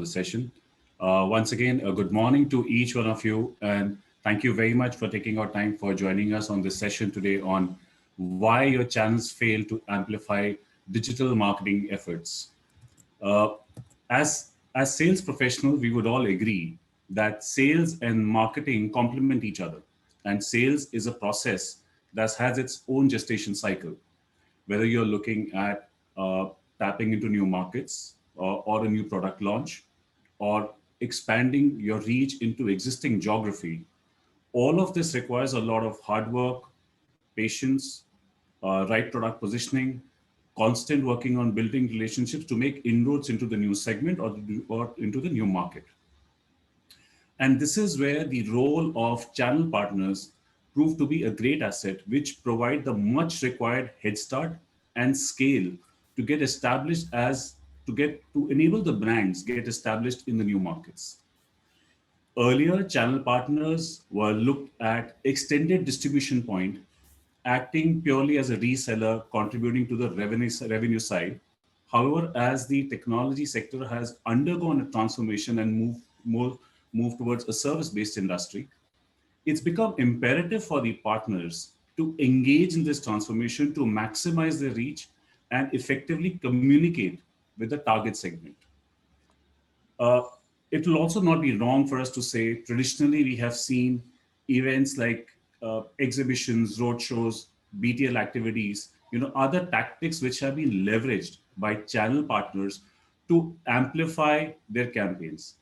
the session. Once again, a good morning to each one of you, and thank you very much for taking our time for joining us on this session today on why your channels fail to amplify digital marketing efforts. Uh, as sales professionals, we would all agree that sales and marketing complement each other, and sales is a process that has its own gestation cycle. Whether you're looking at tapping into new markets or a new product launch, or expanding your reach into existing geography, all of this requires a lot of hard work, patience, right product positioning, constant working on building relationships to make inroads into the new segment or into the new market. And this is where the role of channel partners prove to be a great asset, which provide the much required head start and scale to get established as to enable the brands get established in the new markets. Earlier, channel partners were looked at extended distribution point, acting purely as a reseller, contributing to the revenue side. However, as the technology sector has undergone a transformation and move towards a service-based industry, it's become imperative for the partners to engage in this transformation to maximize their reach and effectively communicate with the target segment. Uh, it will also not be wrong for us to say traditionally we have seen events like exhibitions, roadshows, BTL activities, other tactics which have been leveraged by channel partners to amplify their campaigns.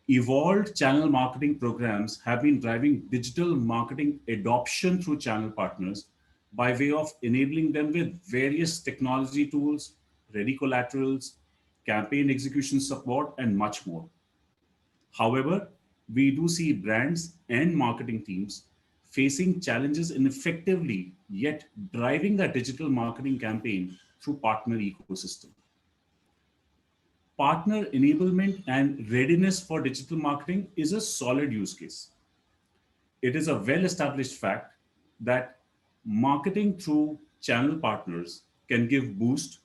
Evolved channel marketing programs have been driving digital marketing adoption through channel partners by way of enabling them with various technology tools, ready collaterals, campaign execution support, and much more. However, we do see brands and marketing teams facing challenges in effectively yet driving that digital marketing campaign through partner ecosystem. Partner enablement and readiness for digital marketing is a solid use case. It is a well-established fact that marketing through channel partners can give boost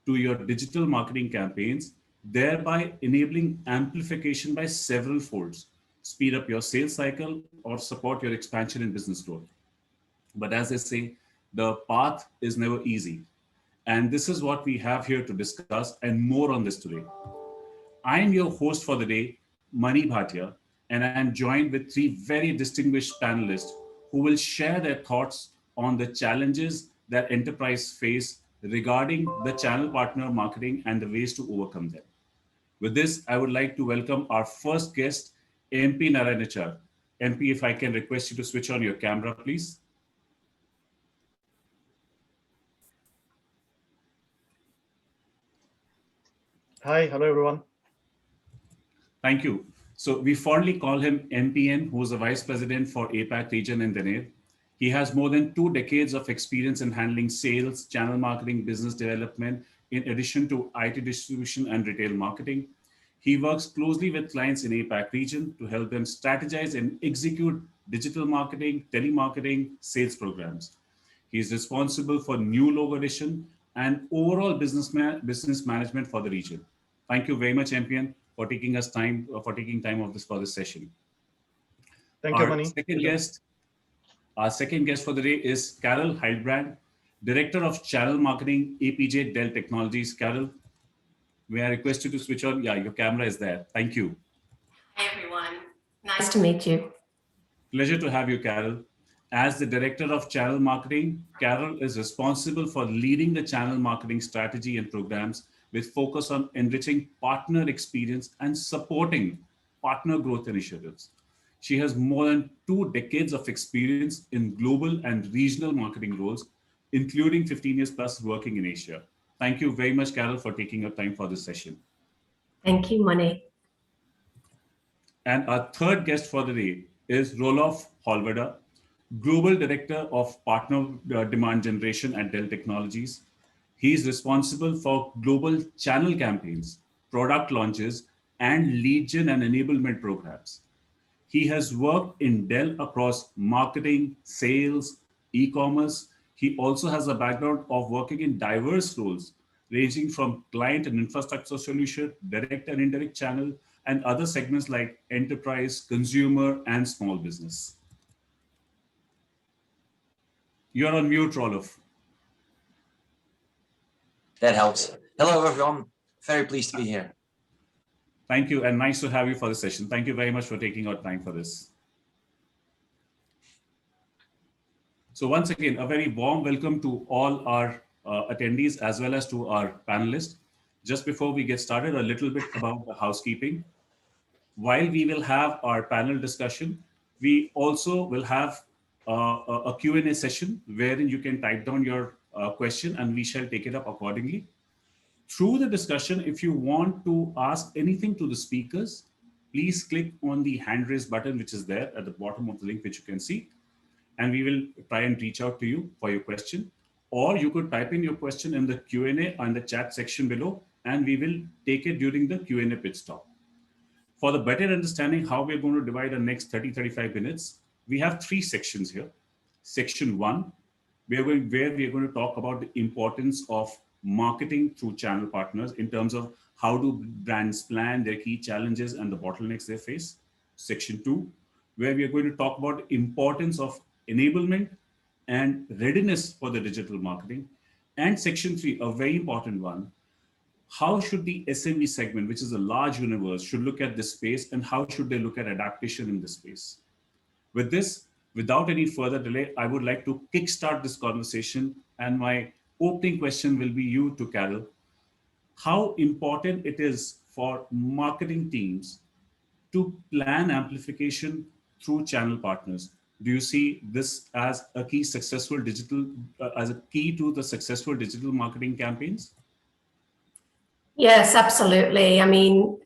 to your digital marketing campaigns, thereby enabling amplification by several folds, speed up your sales cycle, or support your expansion and business growth. But as I say, the path is never easy. And this is what we have here to discuss and more on this today. I am your host for the day, Mani Bhatia, and I am joined with three very distinguished panelists who will share their thoughts on the challenges that enterprise face regarding the channel partner marketing and the ways to overcome them. With this, I would like to welcome our first guest, MP Narayanachar. MP, if I can request you to switch on your camera, please. Hi, hello everyone. Thank you. So we fondly call him MPN, who is the Vice President for APAC region in Denave. He has more than 2 decades of experience in handling sales, channel marketing, business development, in addition to IT distribution and retail marketing. He works closely with clients in APAC region to help them strategize and execute digital marketing, telemarketing, sales programs. He is responsible for new logo addition and overall business management for the region. Thank you very much, MPN, for taking time of this for this session. Thank you, Mani. Our second guest for the day is Carol Heilbrand, Director of Channel Marketing, APJ Dell Technologies. Carol, may I request you to switch on? Yeah, your camera is there. Thank you. Hi, everyone. Nice to meet you. Pleasure to have you, Carol. As the Director of Channel Marketing, Carol is responsible for leading the channel marketing strategy and programs with focus on enriching partner experience and supporting partner growth initiatives. She has more than 2 decades of experience in global and regional marketing roles, including 15 years plus working in Asia. Thank you very much, Carol, for taking your time for this session. Thank you, Mani. And our third guest for the day is Rolof Holveda, Global Director of Partner Demand Generation at Dell Technologies. He is responsible for global channel campaigns, product launches, and lead gen and enablement programs. He has worked in Dell across marketing, sales, e-commerce. He also has a background of working in diverse roles ranging from client and infrastructure solution, direct and indirect channel, and other segments like enterprise, consumer, and small business. You're on mute, Roloff. That helps. Hello, everyone. Very pleased to be here. Thank you, and nice to have you for the session. Thank you very much for taking out time for this. So once again, a very warm welcome to all our attendees as well as to our panelists. Just before we get started, a little bit about the housekeeping. While we will have our panel discussion, we also will have a Q&A session wherein you can type down your question and we shall take it up accordingly. Through the discussion, if you want to ask anything to the speakers, please click on the hand raise button, which is there at the bottom of the link, which you can see, and we will try and reach out to you for your question. Or you could type in your question in the Q&A on the chat section below, and we will take it during the Q&A pit stop. For the better understanding how we're going to divide the next 30-35 minutes, we have 3 sections here. Section 1, where we are going to talk about the importance of marketing through channel partners in terms of how do brands plan their key challenges and the bottlenecks they face. Section 2, where we are going to talk about the importance of enablement and readiness for the digital marketing. And section 3, a very important one, how should the SME segment, which is a large universe, should look at this space and how should they look at adaptation in this space. With this, without any further delay, I would like to kickstart this conversation, and my opening question will be you to Carol. How important it is for marketing teams to plan amplification through channel partners? Do you see this as a key successful digital, as a key to the successful digital marketing campaigns? Yes, absolutely. I mean,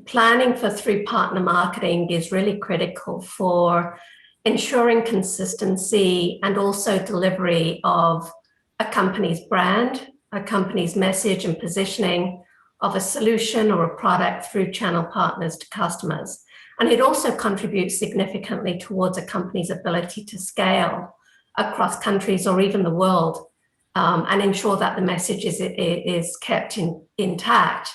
planning for through partner marketing is really critical for ensuring consistency and also delivery of a company's brand, a company's message and positioning of a solution or a product through channel partners to customers. And it also contributes significantly towards a company's ability to scale across countries or even the world, and ensure that the message is kept intact.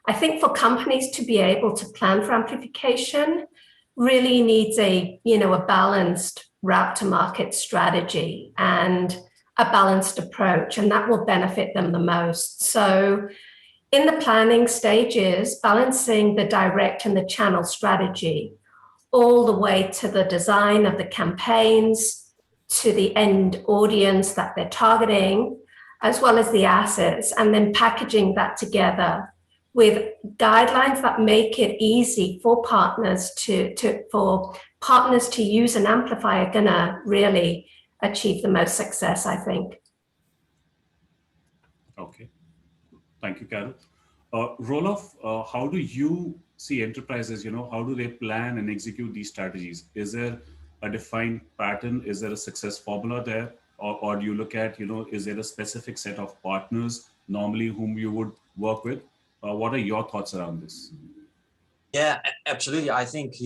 I think for companies to be able to plan for amplification really needs a balanced route to market strategy and a balanced approach, and that will benefit them the most. So in the planning stages, balancing the direct and the channel strategy all the way to the design of the campaigns, to the end audience that they're targeting, as well as the assets, and then packaging that together with guidelines that make it easy for partners to use and amplify are gonna really achieve the most success, I think. Okay, thank you, Carol. Roloff, how do you see enterprises, how do they plan and execute these strategies? Is there a defined pattern? Is there a success formula there? Or do you look at, is there a specific set of partners normally whom you would work with? What are your thoughts around this? Yeah, absolutely. I think,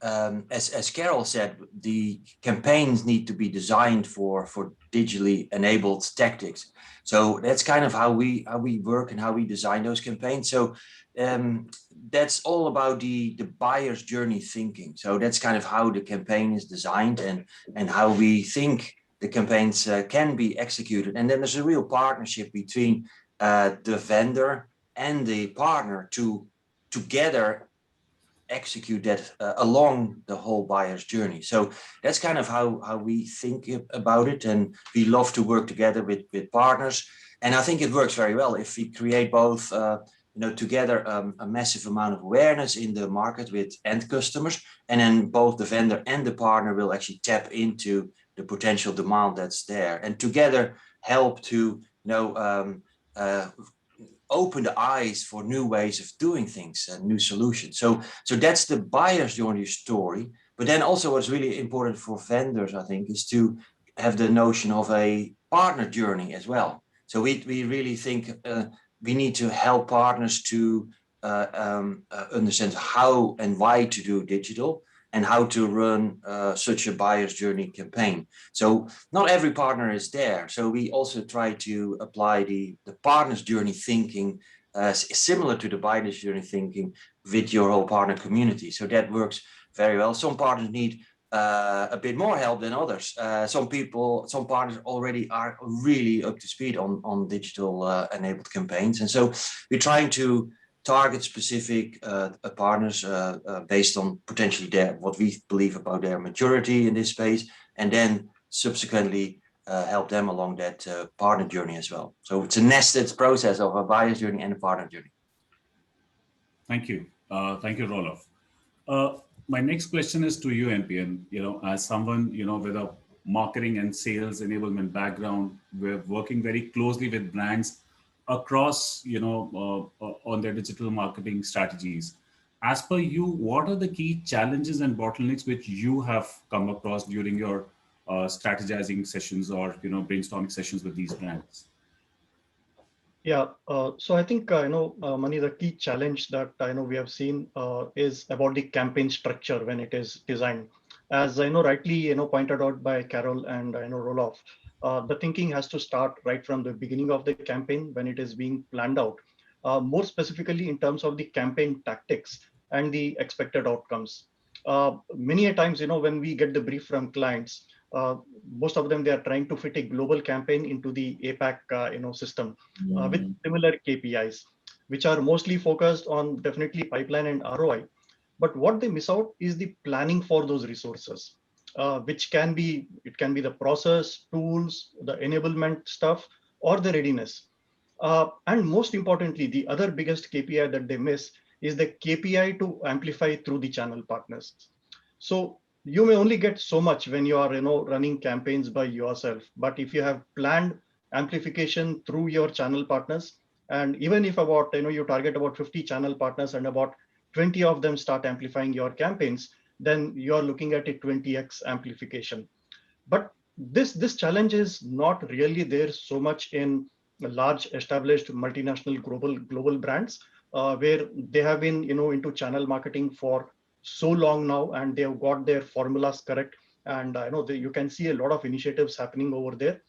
as Carol said, the campaigns need to be designed for digitally enabled tactics. So that's kind of how we work and how we design those campaigns. So that's all about the buyer's journey thinking. So that's kind of how the campaign is designed and how we think the campaigns can be executed. And then there's a real partnership between the vendor and the partner to together execute that along the whole buyer's journey. So that's kind of how we think about it, and we love to work together with partners. And I think it works very well if we create both together a massive amount of awareness in the market with end customers, and then both the vendor and the partner will actually tap into the potential demand that's there, and together help to open the eyes for new ways of doing things and new solutions. So that's the buyer's journey story. But then also what's really important for vendors, I think, is to have the notion of a partner journey as well. So we really think we need to help partners to understand how and why to do digital. and how to run such a buyer's journey campaign. So not every partner is there. So we also try to apply the partner's journey thinking similar to the buyer's journey thinking with your whole partner community. So that works very well. Some partners need a bit more help than others. Some partners already are really up to speed on digital enabled campaigns. And so we're trying to target specific partners based on potentially what we believe about their maturity in this space, and then subsequently help them along that partner journey as well. So it's a nested process of a buyer's journey and a partner journey. Thank you. Thank you, Roloff. My next question is to you, NPN. As someone, with a marketing and sales enablement background, we're working very closely with brands across, on their digital marketing strategies. As per you, what are the key challenges and bottlenecks which you have come across during your strategizing sessions or, brainstorming sessions with these brands? Yeah, so I think, Mani, the key challenge that I know we have seen is about the campaign structure when it is designed. As I know, rightly, pointed out by Carol and Roloff, the thinking has to start right from the beginning of the campaign when it is being planned out, more specifically in terms of the campaign tactics and the expected outcomes. Many a times, when we get the brief from clients, most of them, they are trying to fit a global campaign into the APAC system with similar KPIs, which are mostly focused on definitely pipeline and ROI. But what they miss out is the planning for those resources, which can be the process, tools, the enablement stuff, or the readiness. And most importantly, the other biggest KPI that they miss is the KPI to amplify through the channel partners. So you may only get so much when you are running campaigns by yourself. But if you have planned amplification through your channel partners, and even if about you target about 50 channel partners and about 20 of them start amplifying your campaigns, then you are looking at a 20x amplification. But this challenge is not really there so much in large established multinational global brands where they have been into channel marketing for so long now, and they have got their formulas correct. And I know that you can see a lot of initiatives happening over there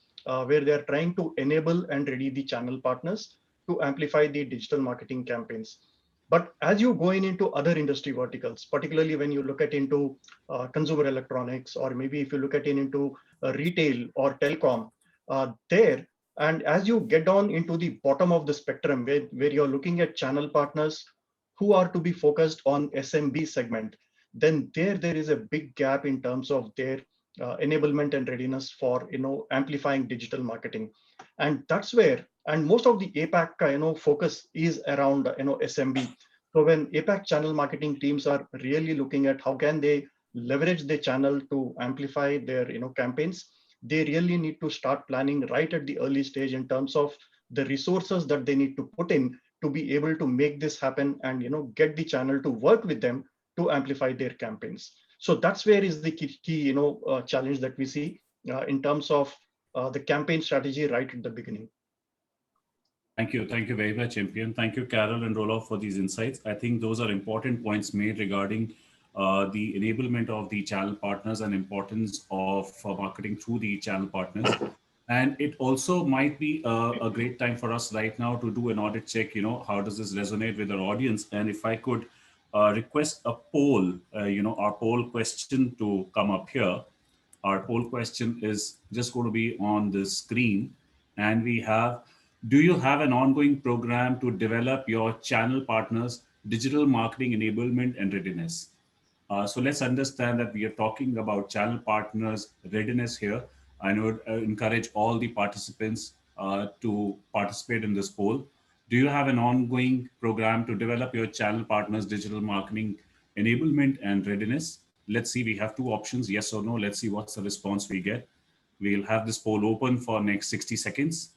where they are trying to enable and ready the channel partners to amplify the digital marketing campaigns. But as you go into other industry verticals, particularly when you look at into consumer electronics, or maybe if you look at into retail or telecom, there, and as you get down into the bottom of the spectrum where you're looking at channel partners who are to be focused on SMB segment, then there is a big gap in terms of their enablement and readiness for amplifying digital marketing. And that's where, and most of the APAC focus is around SMB. So when APAC channel marketing teams are really looking at how can they leverage the channel to amplify their campaigns, they really need to start planning right at the early stage in terms of the resources that they need to put in to be able to make this happen and get the channel to work with them to amplify their campaigns. So that's where is the key challenge that we see in terms of the campaign strategy right at the beginning. Thank you very much, Champion. Thank you, Carol and Roloff, for these insights. I think those are important points made regarding the enablement of the channel partners and importance of marketing through the channel partners. And it also might be a great time for us right now to do an audit check, how does this resonate with our audience? And if I could request a poll, our poll question to come up here. Our poll question is just going to be on the screen. And we have, do you have an ongoing program to develop your channel partners' digital marketing enablement and readiness? So let's understand that we are talking about channel partners' readiness here. I would encourage all the participants to participate in this poll. Do you have an ongoing program to develop your channel partners' digital marketing enablement and readiness? Let's see, we have two options, yes or no. Let's see what's the response we get. We'll have this poll open for next 60 seconds.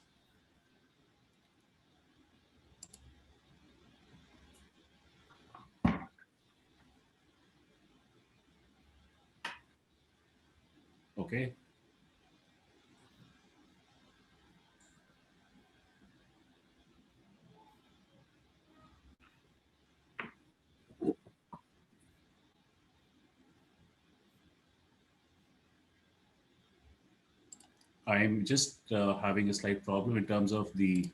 Okay. I'm just having a slight problem in terms of the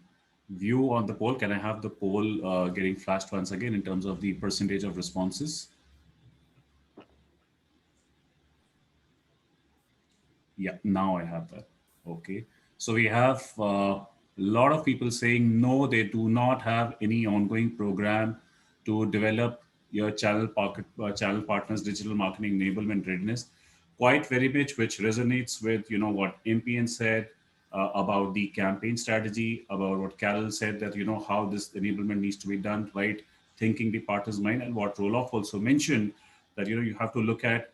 view on the poll. Can I have the poll getting flashed once again in terms of the percentage of responses? Yeah, now I have that. Okay. So we have a lot of people saying no, they do not have any ongoing program to develop your channel partners digital marketing enablement readiness. Quite very much, which resonates with what MPN said about the campaign strategy, about what Carol said that how this enablement needs to be done, right? Thinking the partner's mind, and what Roloff also mentioned that you have to look at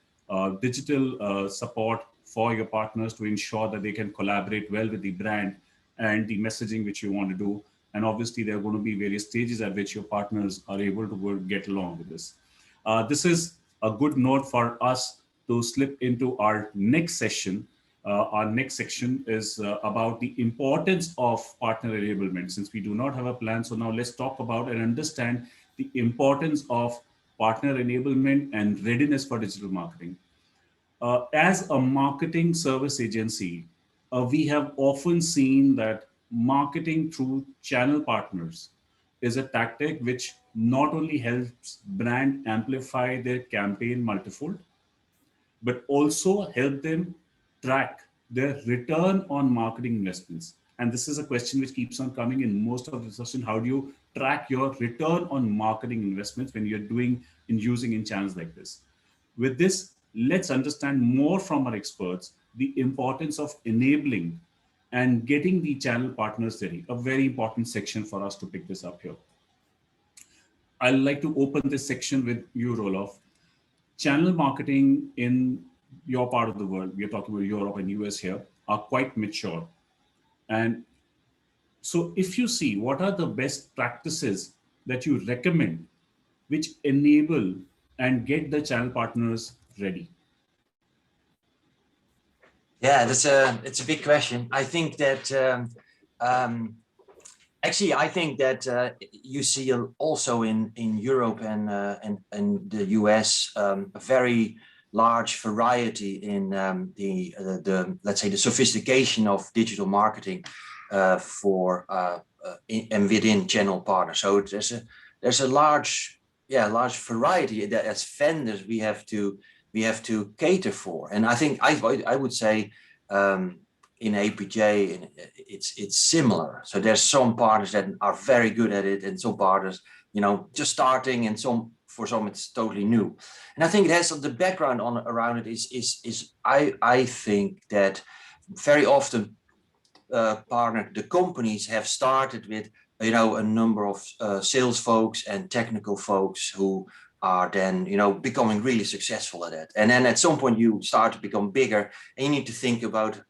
digital support for your partners to ensure that they can collaborate well with the brand and the messaging which you want to do. And obviously, there are going to be various stages at which your partners are able to get along with this. This is a good note for us to slip into our next session. Our next section is about the importance of partner enablement. Since we do not have a plan, so now let's talk about and understand the importance of partner enablement and readiness for digital marketing. As a marketing service agency, we have often seen that marketing through channel partners is a tactic which not only helps brand amplify their campaign multifold, but also help them track their return on marketing investments. And this is a question which keeps on coming in most of the discussion. How do you track your return on marketing investments when you're using in channels like this? With this, let's understand more from our experts the importance of enabling and getting the channel partners ready. A very important section for us to pick this up here. I'd like to open this section with you, Roloff. Channel marketing in your part of the world, we are talking about Europe and US here, are quite mature. And so if you see what are the best practices that you recommend which enable and get the channel partners ready? Yeah, it's a big question. I think that actually, I think that you see also in Europe and the US a very large variety in the let's say the sophistication of digital marketing for and within channel partners. So there's a large variety that as vendors we have to cater for. And I think I would say in APJ it's similar. So there's some partners that are very good at it, and some partners just starting, and for some it's totally new. And I think it has the background around it is I think that very often the companies have started with a number of sales folks and technical folks who are then becoming really successful at it. And then at some point you start to become bigger, and you need to think about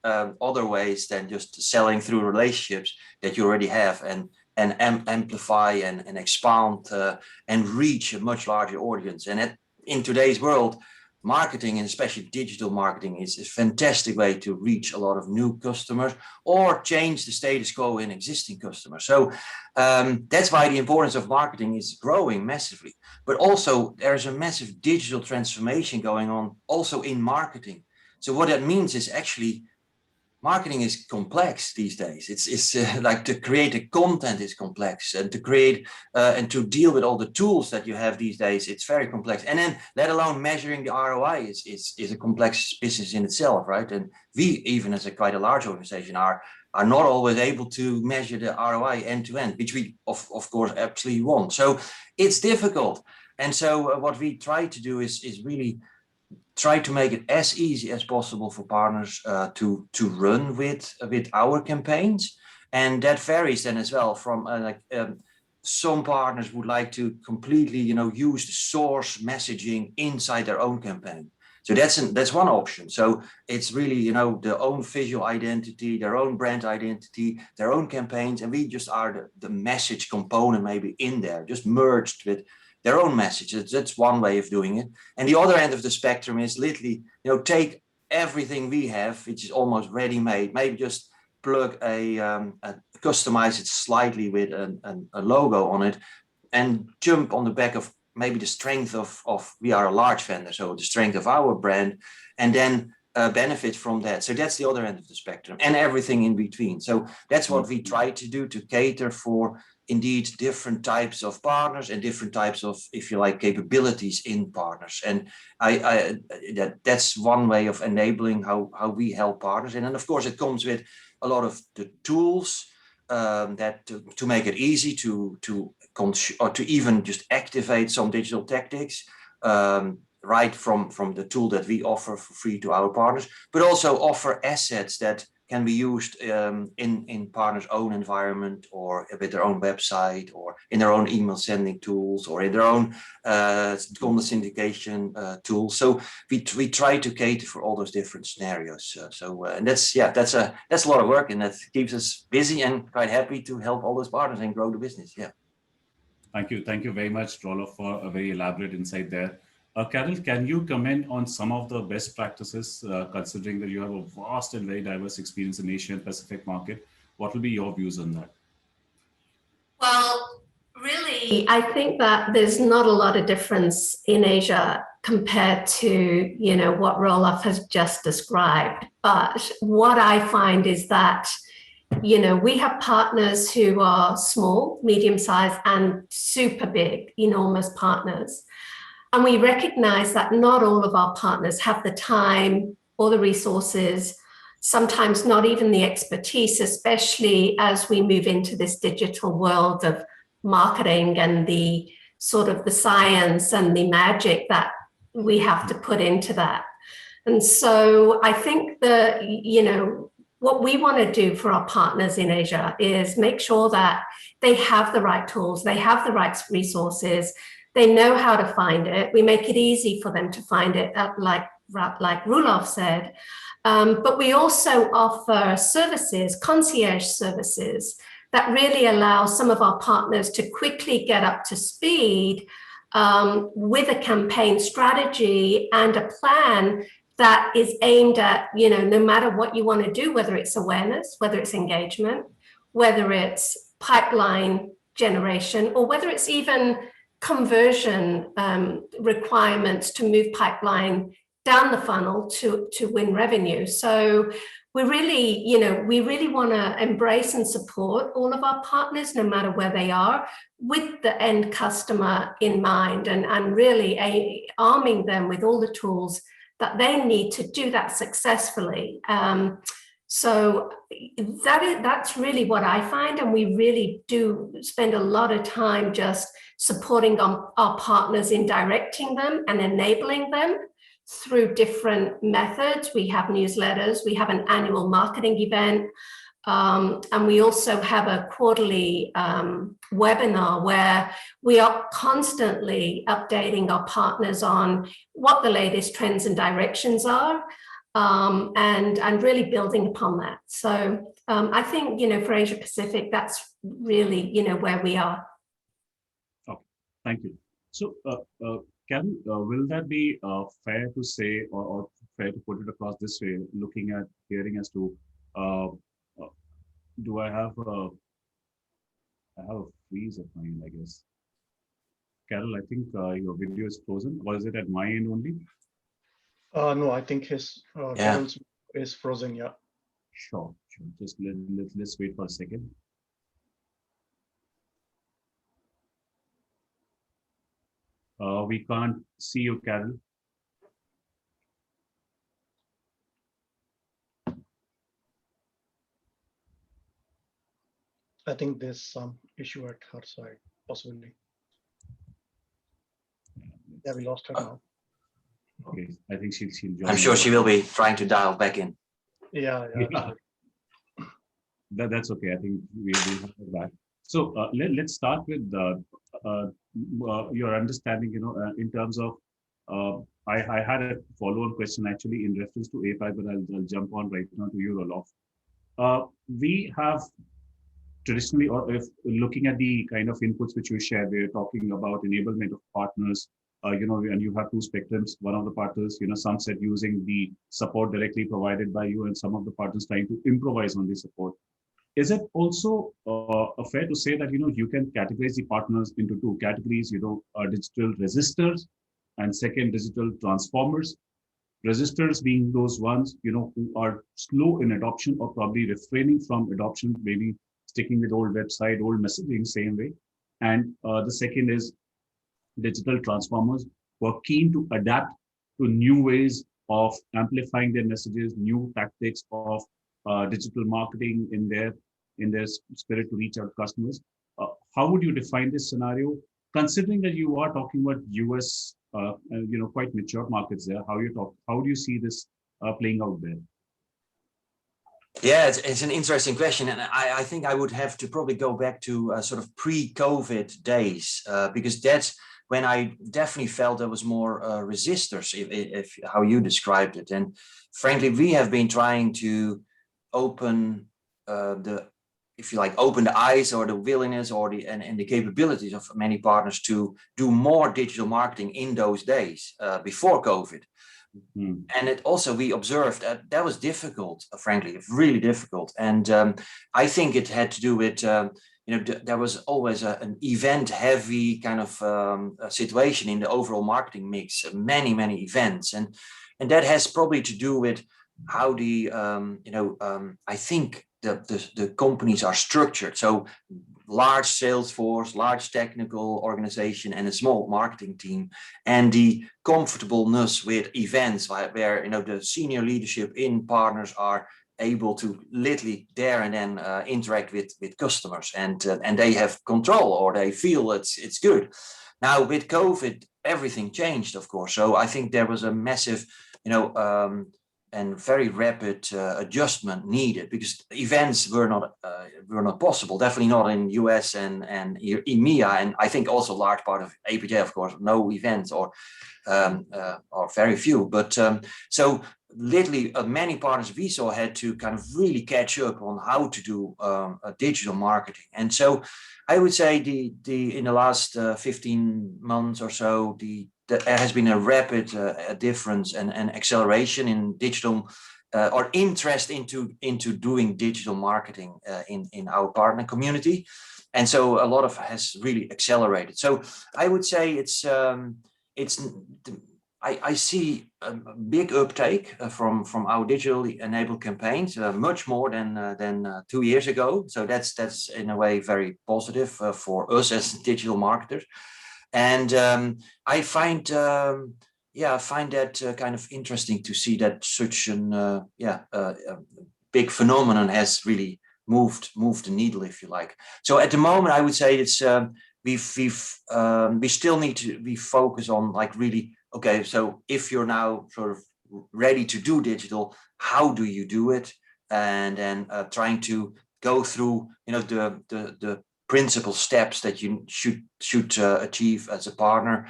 other ways than just selling through relationships that you already have, and amplify and expand and reach a much larger audience. And in today's world, marketing, and especially digital marketing, is a fantastic way to reach a lot of new customers or change the status quo in existing customers. So that's why the importance of marketing is growing massively. But also there's a massive digital transformation going on also in marketing. So what that means is actually marketing is complex these days. It's like to create a content is complex, and to create and to deal with all the tools that you have these days, it's very complex. And then let alone measuring the ROI is a complex business in itself, right? And we, even as quite a large organization, are not always able to measure the ROI end to end, which we of course absolutely want. So it's difficult. And so what we try to do is really try to make it as easy as possible for partners to run with our campaigns. And that varies then as well from some partners would like to completely use the source messaging inside their own campaign. So that's one option. So it's really their own visual identity, their own brand identity, their own campaigns, and we just are the message component maybe in there, just merged with their own messages. That's one way of doing it. And the other end of the spectrum is literally, take everything we have, which is almost ready-made, maybe just plug customize it slightly with a logo on it, and jump on the back of maybe the strength of we are a large vendor, so the strength of our brand, and then benefit from that. So that's the other end of the spectrum, and everything in between. So that's what we try to do, to cater for indeed different types of partners and different types of, if you like, capabilities in partners. And that's one way of enabling how we help partners. And then of course it comes with a lot of the tools that to make it easy to even just activate some digital tactics, right from the tool that we offer for free to our partners, but also offer assets that can be used in partners' own environment, or with their own website, or in their own email sending tools, or in their own content syndication tools. So we try to cater for all those different scenarios. And that's a lot of work, and that keeps us busy and quite happy to help all those partners and grow the business. Yeah. Thank you very much, Roloff, for a very elaborate insight there. Carol, can you comment on some of the best practices, considering that you have a vast and very diverse experience in Asia and Pacific market? What will be your views on that? Well, really, I think that there's not a lot of difference in Asia compared to, what Roloff has just described. But what I find is that, we have partners who are small, medium-sized, and super big, enormous partners. And we recognize that not all of our partners have the time or the resources, sometimes not even the expertise, especially as we move into this digital world of marketing and the sort of the science and the magic that we have to put into that. And so I think that, what we want to do for our partners in Asia is make sure that they have the right tools, they have the right resources, they know how to find it. We make it easy for them to find it, like Roloff said. But we also offer services, concierge services, that really allow some of our partners to quickly get up to speed with a campaign strategy and a plan that is aimed at, no matter what you want to do, whether it's awareness, whether it's engagement, whether it's pipeline generation, or whether it's even conversion requirements to move pipeline down the funnel to win revenue. So we really want to embrace and support all of our partners, no matter where they are, with the end customer in mind, and really arming them with all the tools that they need to do that successfully. So that's really what I find, and we really do spend a lot of time just supporting our partners in directing them and enabling them through different methods. We have newsletters, we have an annual marketing event, and we also have a quarterly webinar where we are constantly updating our partners on what the latest trends and directions are, and really building upon that. So I think, for Asia Pacific, that's really, where we are. Okay, thank you. So, Karen, will that be fair to say, or fair to put it across this way, looking at hearing as to, do I have a freeze at my end, I guess. Carol, I think your video is frozen. Or is it at my end only? No, I think his Carol's is frozen. Yeah. Sure. Just let's wait for a second. We can't see you, Carol. I think there's some issue at her side, possibly. Yeah, we lost her now. Okay, I think she'll join. I'm sure she will be trying to dial back in. Yeah. That's okay. I think we'll have her back. So let's start with your understanding, in terms of, I had a follow-on question actually in reference to API, but I'll jump on right now to you, Roloff. We have traditionally, or if looking at the kind of inputs which you share, we're talking about enablement of partners, and you have two spectrums. One of the partners, some said using the support directly provided by you, and some of the partners trying to improvise on the support. Is it also fair to say that, you can categorize the partners into two categories, digital resistors and second, digital transformers? resistors being those ones, who are slow in adoption or probably refraining from adoption, maybe sticking with old website, old messaging, same way. And the second is digital transformers who are keen to adapt to new ways of amplifying their messages, new tactics of digital marketing in their spirit to reach out customers. How would you define this scenario, considering that you are talking about US, quite mature markets there? How do you see this playing out there? Yeah, it's an interesting question, and I think I would have to probably go back to sort of pre-COVID days, because that's when I definitely felt there was more resistors, if how you described it. And frankly, we have been trying to open if you like, open the eyes or the willingness or and the capabilities of many partners to do more digital marketing in those days before COVID. And it also, we observed that was difficult, frankly, really difficult. And I think it had to do with, there was always an event-heavy kind of situation in the overall marketing mix, many events. And that has probably to do with how I think the companies are structured. So large sales force, large technical organization, and a small marketing team, and the comfortableness with events where the senior leadership in partners are able to literally there and then interact with customers, and they have control, or they feel it's good. Now with COVID, everything changed, of course. So I think there was a massive, and very rapid adjustment needed, because events were not possible, definitely not in US and EMEA, and I think also a large part of APJ, of course, no events or very few. But so literally many partners we saw had to kind of really catch up on how to do digital marketing. And so I would say in the last 15 months or so, there has been a rapid difference and acceleration in digital or interest into doing digital marketing in our partner community. And so a lot of has really accelerated. So I would say I see a big uptake from our digitally enabled campaigns, much more than 2 years ago. So that's in a way very positive for us as digital marketers. And I find that kind of interesting to see that such an big phenomenon has really moved the needle, if you like. So at the moment, I would say it's we still need to be focused on like really, okay, so if you're now sort of ready to do digital, how do you do it? And then trying to go through the principal steps that you should achieve as a partner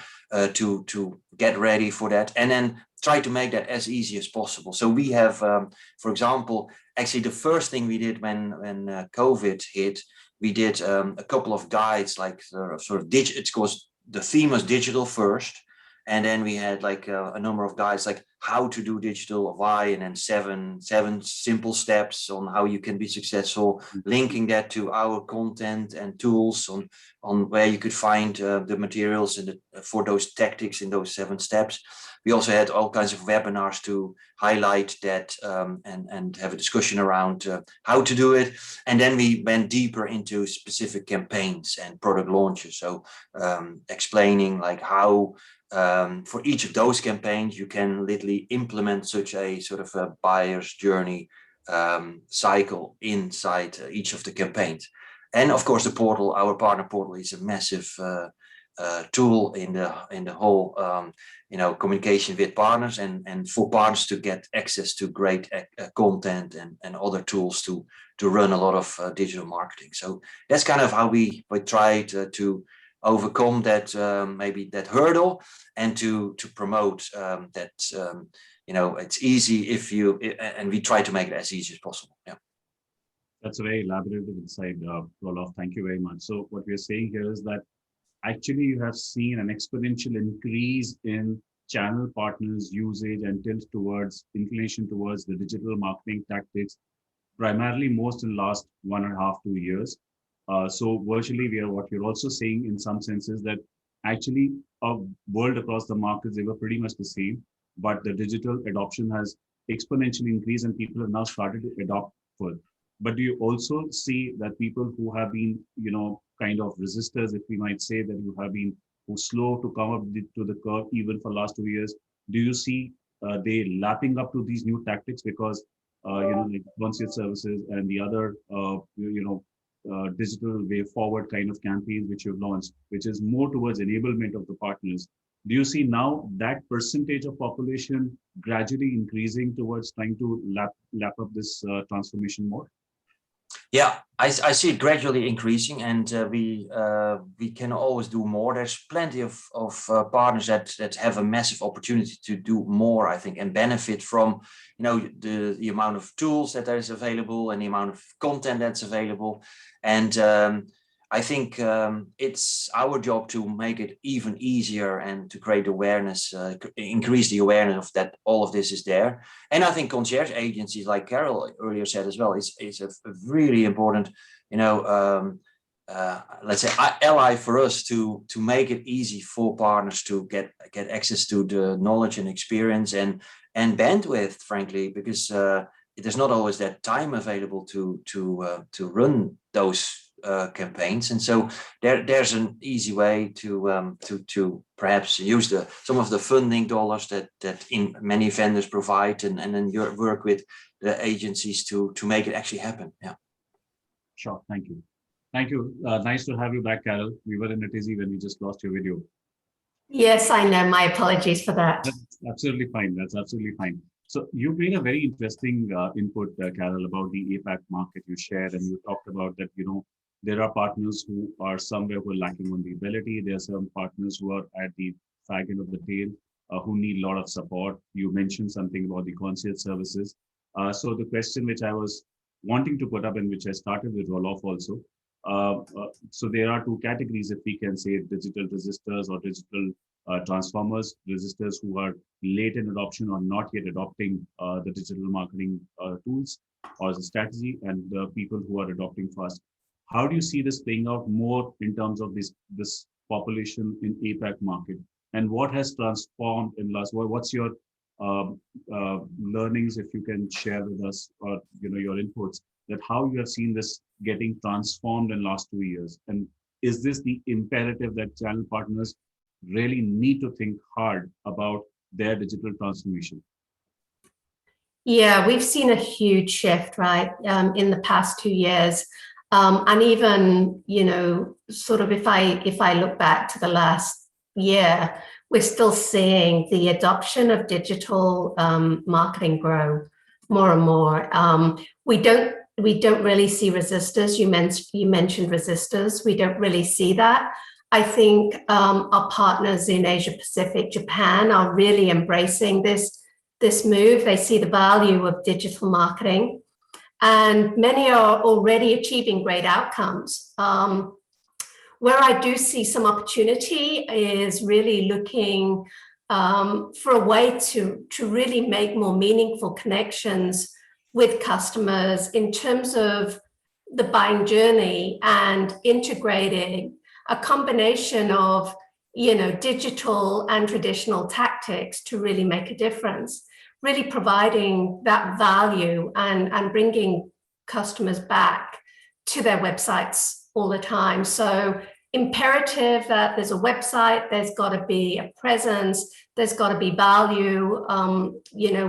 to get ready for that, and then try to make that as easy as possible. So we have, for example, actually the first thing we did when COVID hit, we did a couple of guides, like sort of digital. It's because the theme was digital first, and then we had like a number of guides like how to do digital, why, and then seven simple steps on how you can be successful, linking that to our content and tools on where you could find the materials for those tactics in those 7 steps. We also had all kinds of webinars to highlight that and have a discussion around how to do it. And then we went deeper into specific campaigns and product launches. So explaining like how for each of those campaigns, you can literally implement such a sort of a buyer's journey cycle inside each of the campaigns. And of course, the portal, our partner portal, is a massive tool in the whole communication with partners and for partners to get access to great content and other tools to run a lot of digital marketing. So that's kind of how we tried to overcome that maybe that hurdle, and to promote that it's easy if you, and we try to make it as easy as possible. Yeah. That's a very elaborative insight, Roloff. Thank you very much. So what we're saying here is that actually you have seen an exponential increase in channel partners' usage and tilt towards inclination towards the digital marketing tactics, primarily most in the last 1.5 to 2 years. So virtually what you're also saying in some senses that actually a world across the markets, they were pretty much the same. but the digital adoption has exponentially increased and people have now started to adopt full. But do you also see that people who have been, kind of resistors, if we might say, that who slow to come up to the curve even for last 2 years, do you see they lapping up to these new tactics because, like concierge services and the other, digital way forward kind of campaigns which you've launched, which is more towards enablement of the partners? Do you see now that percentage of population gradually increasing towards trying to lap up this transformation more? Yeah, I see it gradually increasing, and we can always do more. There's plenty of partners that have a massive opportunity to do more, I think, and benefit from the amount of tools that is available and the amount of content that's available. And I think it's our job to make it even easier and to create awareness, increase the awareness of that all of this is there. And I think concierge agencies, like Carol earlier said as well, is a really important, let's say, ally for us to make it easy for partners to get access to the knowledge and experience and bandwidth, frankly, because there's not always that time available to run those campaigns, and so there's an easy way to perhaps use some of the funding dollars that in many vendors provide, and then you work with the agencies to make it actually happen. Yeah. Sure. Thank you. Thank you. Nice to have you back, Carol. We were in a tizzy when we just lost your video. Yes, I know. My apologies for that. That's absolutely fine. That's absolutely fine. So you made a very interesting input, Carol, about the APAC market you shared, and you talked about that, there are partners who are somewhere who are lacking on the ability. There are some partners who are at the fag end of the tail, who need a lot of support. You mentioned something about the concierge services. So the question which I was wanting to put up, and which I started with Roloff also. So there are two categories, if we can say, digital resistors or digital transformers, resistors who are late in adoption or not yet adopting the digital marketing tools or the strategy, and the people who are adopting fast. How do you see this playing out more in terms of this population in APAC market, and what has transformed in last? What's your learnings, if you can share with us, or your inputs, that how you have seen this getting transformed in last 2 years, and is this the imperative that channel partners really need to think hard about their digital transformation? Yeah, we've seen a huge shift, right, in the past 2 years. And even, sort of if I look back to the last year, we're still seeing the adoption of digital marketing grow more and more. We don't really see resistors. You mentioned resistors. We don't really see that. I think our partners in Asia Pacific, Japan, are really embracing this move. They see the value of digital marketing, and many are already achieving great outcomes. Where I do see some opportunity is really looking for a way to really make more meaningful connections with customers in terms of the buying journey, and integrating a combination of digital and traditional tactics to really make a difference, really providing that value and bringing customers back to their websites all the time. So imperative that there's a website, there's got to be a presence, there's got to be value,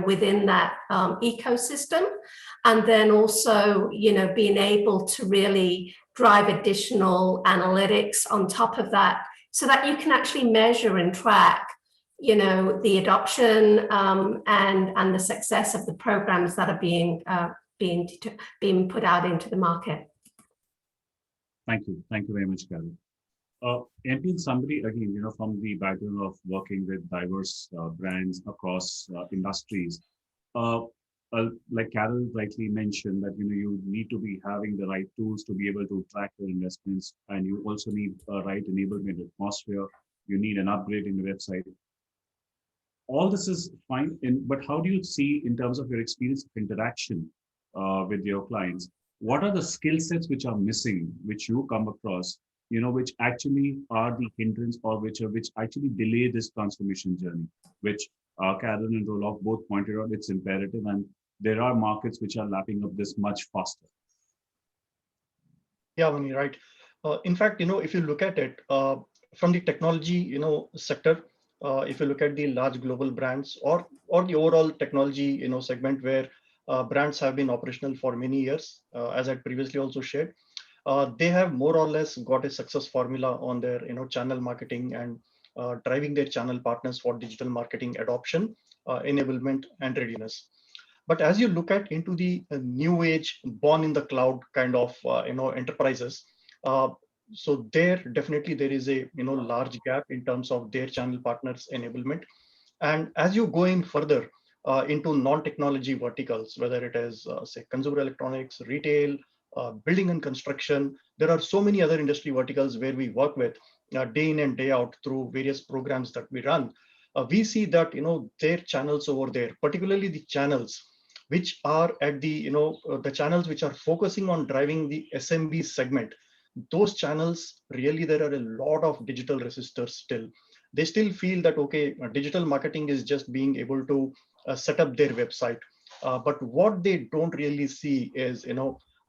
within that ecosystem. And then also, being able to really drive additional analytics on top of that, so that you can actually measure and track, the adoption and the success of the programs that are being put out into the market. Thank you. Thank you very much, Carol. MP, somebody, again, from the background of working with diverse brands across industries, like Carol rightly mentioned, that you need to be having the right tools to be able to track your investments, and you also need a right enablement atmosphere. You need an upgrade in the website. All this is fine, but how do you see, in terms of your experience of interaction with your clients, what are the skill sets which are missing, which you come across, which actually are the hindrance, or which actually delay this transformation journey, which Karen and Roloff both pointed out it's imperative, and there are markets which are lapping up this much faster. Yeah, Mani, right. In fact, if you look at it from the technology, sector, if you look at the large global brands or the overall technology, segment where brands have been operational for many years, as I previously also shared, they have more or less got a success formula on their, channel marketing and driving their channel partners for digital marketing adoption, enablement, and readiness. But as you look at into the new age, born in the cloud kind of enterprises, uh, so there is a large gap in terms of their channel partners enablement. And as you go in further into non-technology verticals, whether it is say consumer electronics, retail, building and construction, there are so many other industry verticals where we work with day in and day out through various programs that we run. We see that their channels over there, particularly the channels which are at the the channels which are focusing on driving the SMB segment. Those channels, really there are a lot of digital resistors still. They still feel that okay, digital marketing is just being able to set up their website, but what they don't really see is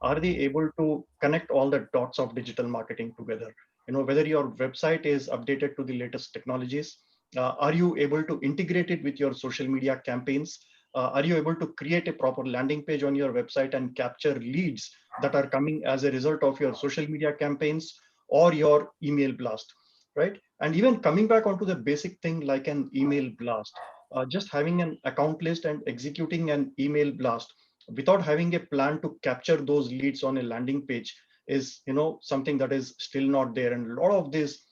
are they able to connect all the dots of digital marketing together, whether your website is updated to the latest technologies, are you able to integrate it with your social media campaigns, are you able to create a proper landing page on your website and capture leads that are coming as a result of your social media campaigns or your email blast, right? And even coming back onto the basic thing like an email blast, just having an account list and executing an email blast without having a plan to capture those leads on a landing page is something that is still not there. And a lot of these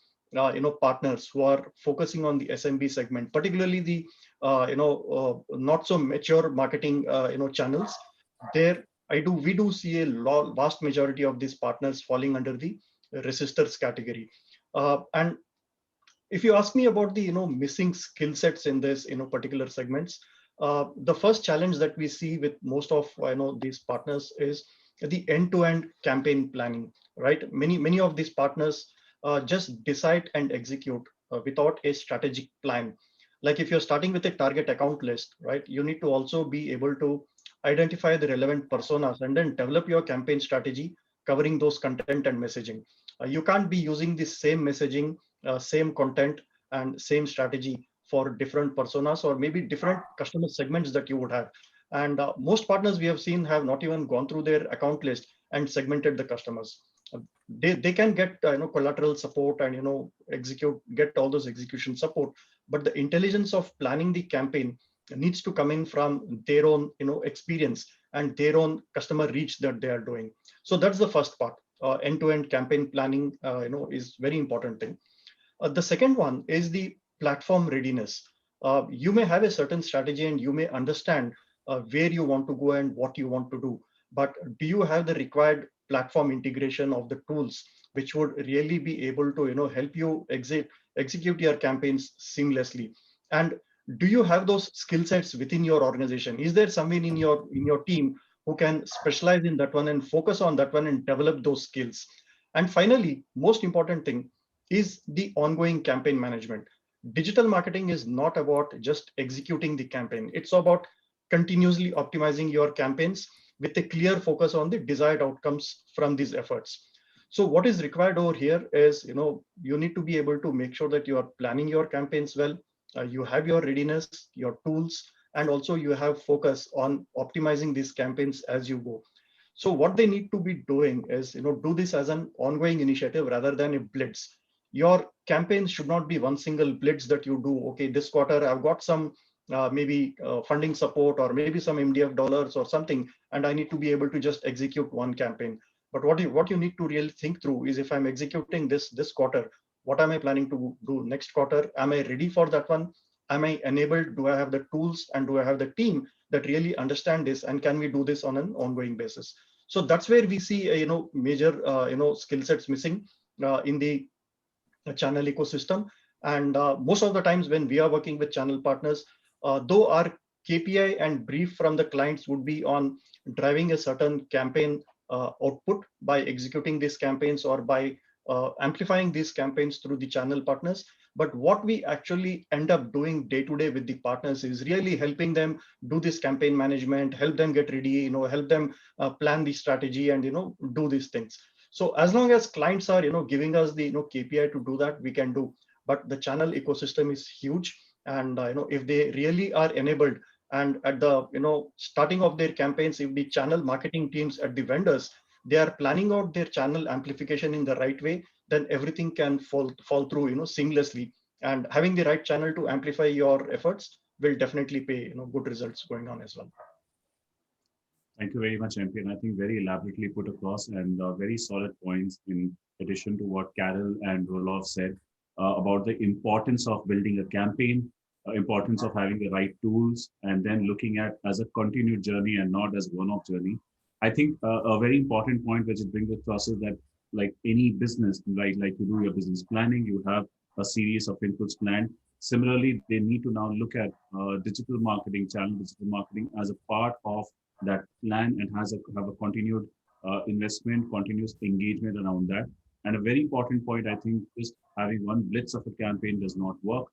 partners who are focusing on the SMB segment, particularly the not so mature marketing channels, there we do see a vast majority of these partners falling under the resistors category. And if you ask me about the missing skill sets in this particular segments, the first challenge that we see with most of these partners is the end-to-end campaign planning, right? Many of these partners just decide and execute without a strategic plan. Like if you're starting with a target account list, right, you need to also be able to identify the relevant personas and then develop your campaign strategy covering those content and messaging. You can't be using the same messaging, same content, and same strategy for different personas or maybe different customer segments that you would have. And most partners we have seen have not even gone through their account list and segmented the customers. They can get collateral support and get all those execution support, but the intelligence of planning the campaign needs to come in from their own experience and their own customer reach that they are doing. So that's the first part. End-to-end campaign planning is very important thing. The second one is the platform readiness. You may have a certain strategy and you may understand where you want to go and what you want to do, but do you have the required platform integration of the tools which would really be able to help you execute your campaigns seamlessly? And do you have those skill sets within your organization? Is there someone in your team who can specialize in that one and focus on that one and develop those skills? And finally, most important thing is the ongoing campaign management. Digital marketing is not about just executing the campaign. It's about continuously optimizing your campaigns with a clear focus on the desired outcomes from these efforts. So what is required over here is, you need to be able to make sure that you are planning your campaigns well, you have your readiness, your tools, and also you have focus on optimizing these campaigns as you go. So what they need to be doing is, do this as an ongoing initiative rather than a blitz. Your campaigns should not be one single blitz that you do. Okay, this quarter I've got some maybe funding support or maybe some MDF dollars or something, and I need to be able to just execute one campaign. But what you need to really think through is, if I'm executing this quarter, what am I planning to do next quarter? Am I ready for that one? Am I enabled? Do I have the tools and do I have the team that really understand this, and can we do this on an ongoing basis? So that's where we see major skill sets missing in the channel ecosystem. And most of the times when we are working with channel partners, though our KPI and brief from the clients would be on driving a certain campaign output by executing these campaigns or by amplifying these campaigns through the channel partners, But what we actually end up doing day to day with the partners is really helping them do this campaign management, help them get ready, help them plan the strategy and, do these things. So as long as clients are, giving us the, KPI to do that, we can do. But the channel ecosystem is huge. And, if they really are enabled, and at the, starting of their campaigns, if the channel marketing teams at the vendors, they are planning out their channel amplification in the right way, then everything can fall through, seamlessly. And having the right channel to amplify your efforts will definitely pay, good results going on as well. Thank you very much, MP. And I think very elaborately put across and very solid points in addition to what Carol and Roloff said about the importance of building a campaign, importance of having the right tools, and then looking at as a continued journey and not as one-off journey. I think a very important point which it brings across is that like any business, right, like you do your business planning, you have a series of inputs planned. Similarly, they need to now look at digital marketing, channel digital marketing as a part of that plan and have a continued investment, continuous engagement around that. And a very important point, I think, just having one blitz of a campaign does not work.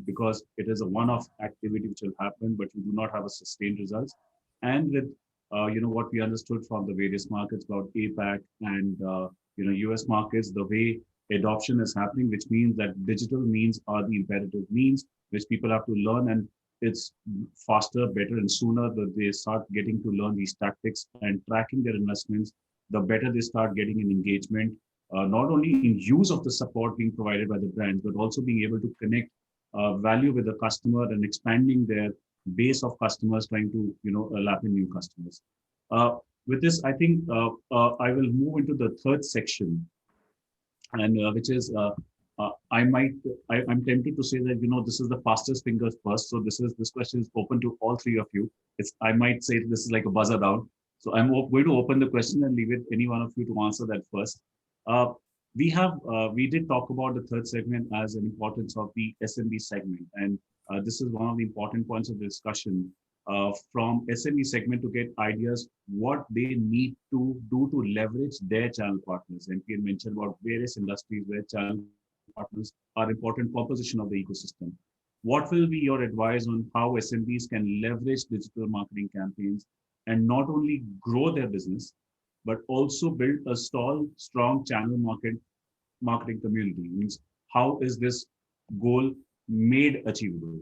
Because it is a one-off activity which will happen, but you do not have a sustained results. And with what we understood from the various markets about APAC and US markets, the way adoption is happening, which means that digital means are the imperative means which people have to learn, and it's faster, better, and sooner that they start getting to learn these tactics and tracking their investments, the better they start getting in engagement, not only in use of the support being provided by the brands, but also being able to connect value with the customer and expanding their base of customers, trying to lap in new customers. With this, I think I will move into the third section, and which is I'm tempted to say that this is the fastest fingers first. So this question is open to all three of you. I might say this is like a buzzer round. So I'm going to open the question and leave it any one of you to answer that first. We did talk about the third segment as an importance of the SMB segment, and this is one of the important points of the discussion from SMB segment to get ideas what they need to do to leverage their channel partners. And Pierre mentioned about various industries where channel partners are important composition of the ecosystem. What will be your advice on how SMBs can leverage digital marketing campaigns and not only grow their business, but also build a strong channel marketing community? Means how is this goal made achievable?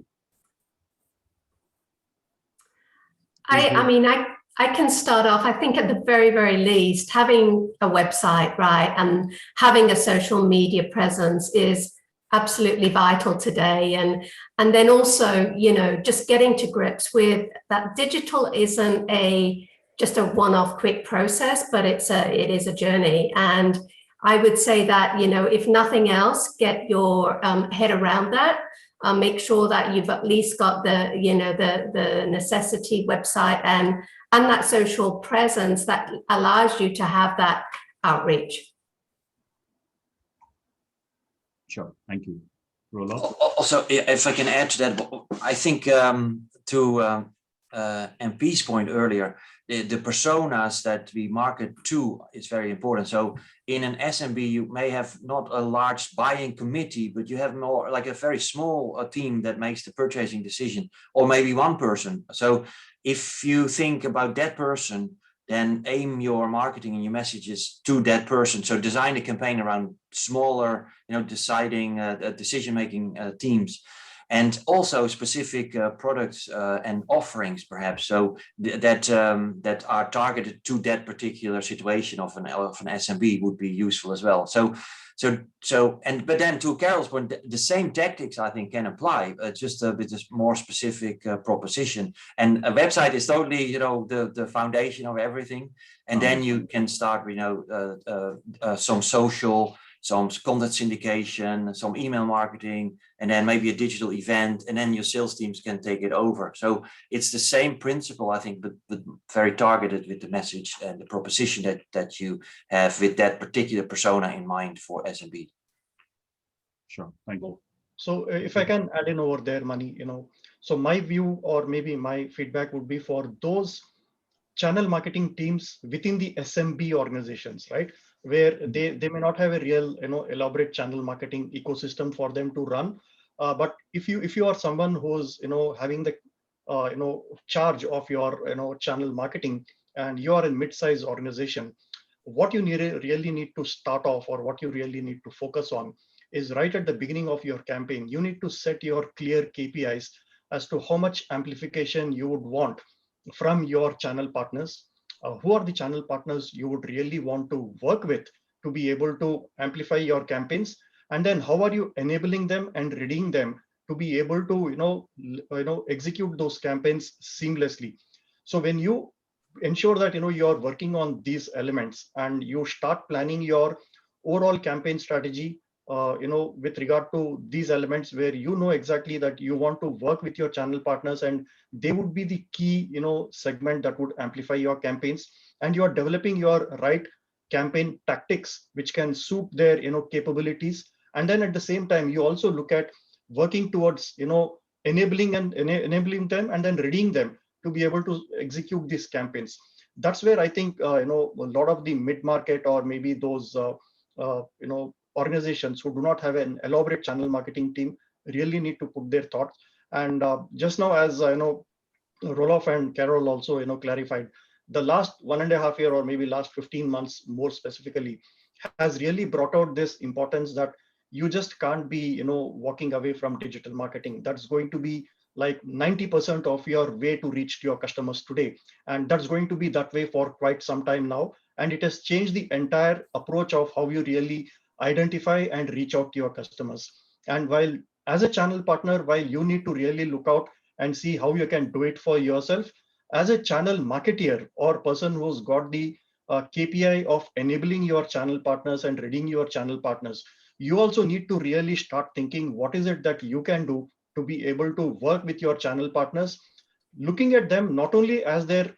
I can start off. I think at the very, very least, having a website, right, and having a social media presence is absolutely vital today. And then also, just getting to grips with that digital isn't just a one-off quick process, but it is a journey. And I would say that, if nothing else, get your head around that. Make sure that you've at least got the necessity website and that social presence that allows you to have that outreach. Sure, thank you. Roloff? Also, if I can add to that, I think to MP's point earlier, the personas that we market to is very important. So in an SMB, you may have not a large buying committee, but you have more like a very small team that makes the purchasing decision, or maybe one person. So if you think about that person, then aim your marketing and your messages to that person. So design a campaign around smaller, deciding decision-making teams. And also specific products and offerings, perhaps, so that are targeted to that particular situation of an SMB would be useful as well. But then to Carol's point, the same tactics I think can apply, just a bit more specific proposition. And a website is totally, the foundation of everything. And then you can start, some social, some content syndication, some email marketing, and then maybe a digital event, and then your sales teams can take it over. So it's the same principle, I think, but very targeted with the message and the proposition that you have with that particular persona in mind for SMB. Sure, thank you. So if I can add in over there, Mani, so my view or maybe my feedback would be for those channel marketing teams within the SMB organizations, right? where they may not have a real elaborate channel marketing ecosystem for them to run. But if you are someone who's having the charge of your channel marketing, and you are a mid-sized organization, what you really need to start off, or what you really need to focus on, is right at the beginning of your campaign. You need to set your clear KPIs as to how much amplification you would want from your channel partners. Who are the channel partners you would really want to work with to be able to amplify your campaigns? And then how are you enabling them and readying them to be able to execute those campaigns seamlessly? So when you ensure that you're working on these elements, and you start planning your overall campaign strategy with regard to these elements, where exactly that you want to work with your channel partners, and they would be the key segment that would amplify your campaigns, and you are developing your right campaign tactics which can suit their capabilities. And then at the same time, you also look at working towards enabling them, and then readying them to be able to execute these campaigns. That's where I think a lot of the mid-market, or maybe those organizations who do not have an elaborate channel marketing team, really need to put their thoughts. And just now, as Roloff and Carol also clarified, the last 1.5 year, or maybe last 15 months more specifically, has really brought out this importance that you just can't be walking away from digital marketing. That's going to be like 90% of your way to reach your customers today, and that's going to be that way for quite some time now. And it has changed the entire approach of how you really identify and reach out to your customers. And while as a channel partner, while you need to really look out and see how you can do it for yourself, as a channel marketeer or person who's got the KPI of enabling your channel partners and reading your channel partners, you also need to really start thinking, what is it that you can do to be able to work with your channel partners, looking at them not only as their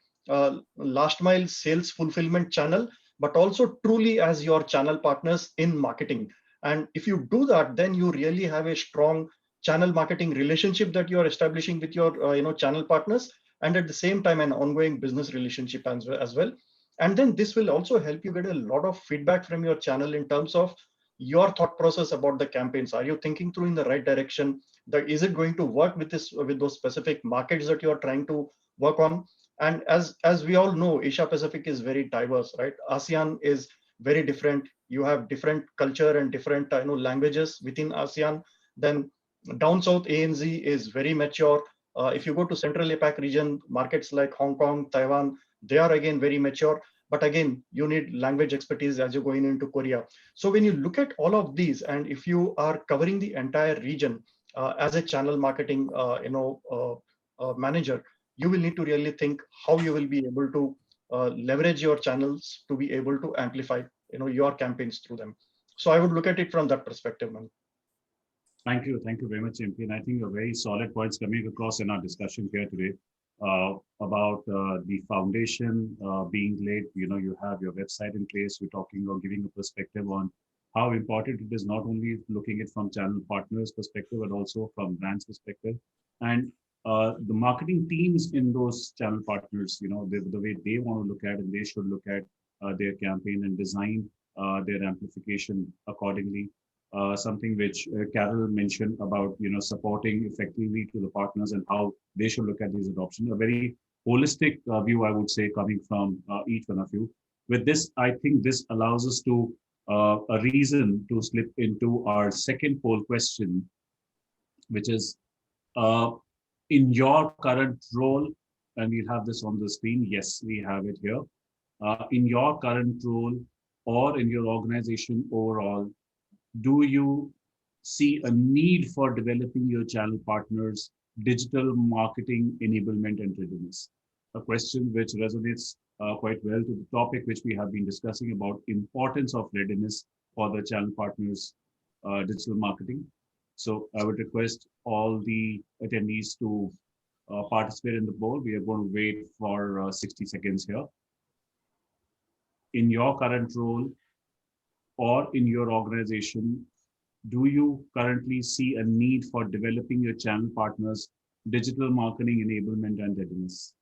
last mile sales fulfillment channel, but also truly as your channel partners in marketing. And if you do that, then you really have a strong channel marketing relationship that you are establishing with your channel partners, and at the same time an ongoing business relationship as well. And then this will also help you get a lot of feedback from your channel in terms of your thought process about the campaigns. Are you thinking through in the right direction? That is it going to work with those specific markets that you are trying to work on? And as we all know, Asia Pacific is very diverse, right? ASEAN is very different. You have different culture and different languages within ASEAN. Then down south ANZ is very mature. If you go to Central APAC region, markets like Hong Kong, Taiwan, they are again very mature. But again, you need language expertise as you're going into Korea. So when you look at all of these, and if you are covering the entire region as a channel marketing manager, you will need to really think how you will be able to leverage your channels to be able to amplify your campaigns through them. So I would look at it from that perspective, man. Thank you very much, MP. And I think a very solid points coming across in our discussion here today about the foundation being laid. You have your website in place. We're talking or giving a perspective on how important it is, not only looking at from channel partners perspective, but also from brands perspective. And the marketing teams in those channel partners, the way they want to look at, and they should look at their campaign and design their amplification accordingly. Something which Carol mentioned about supporting effectively to the partners and how they should look at these adoption. A very holistic view, I would say, coming from each one of you. With this, I think this allows us to a reason to slip into our second poll question, which is in your current role, and we'll have this on the screen. Yes, we have it here. In your current role or in your organization overall, do you see a need for developing your channel partners' digital marketing enablement and readiness? A question which resonates quite well to the topic which we have been discussing about importance of readiness for the channel partners' digital marketing. So I would request all the attendees to participate in the poll. We are going to wait for 60 seconds here. In your current role or in your organization, do you currently see a need for developing your channel partners' digital marketing enablement and readiness?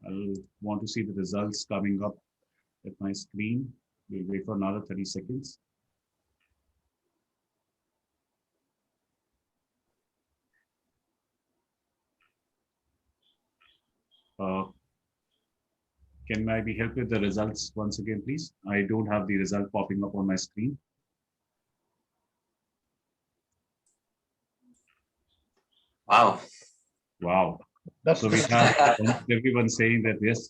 I'll want to see the results coming up at my screen. We'll wait for another 30 seconds. Uh, can I be helped with the results once again, please? I don't have the result popping up on my screen. Wow. Wow. That's So we have everyone saying that yes,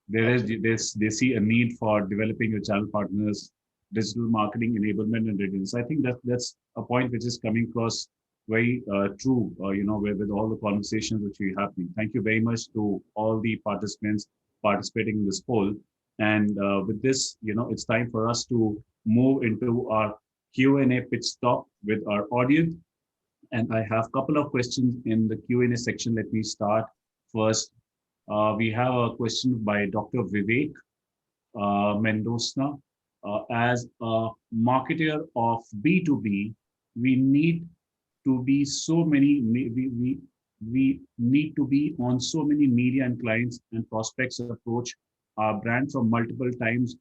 they see a need for developing your channel partners, digital marketing enablement and readiness. I think that's a point which is coming across very true. With all the conversations which we happening. Thank you very much to all the participants participating in this poll. And with this, it's time for us to move into our Q&A pitch stop with our audience. And I have a couple of questions in the Q&A section. Let me start first. We have a question by Dr. Vivek Mendoza. As a marketer of B2B, we need to be we need to be on so many media and clients and prospects approach our brand from multiple times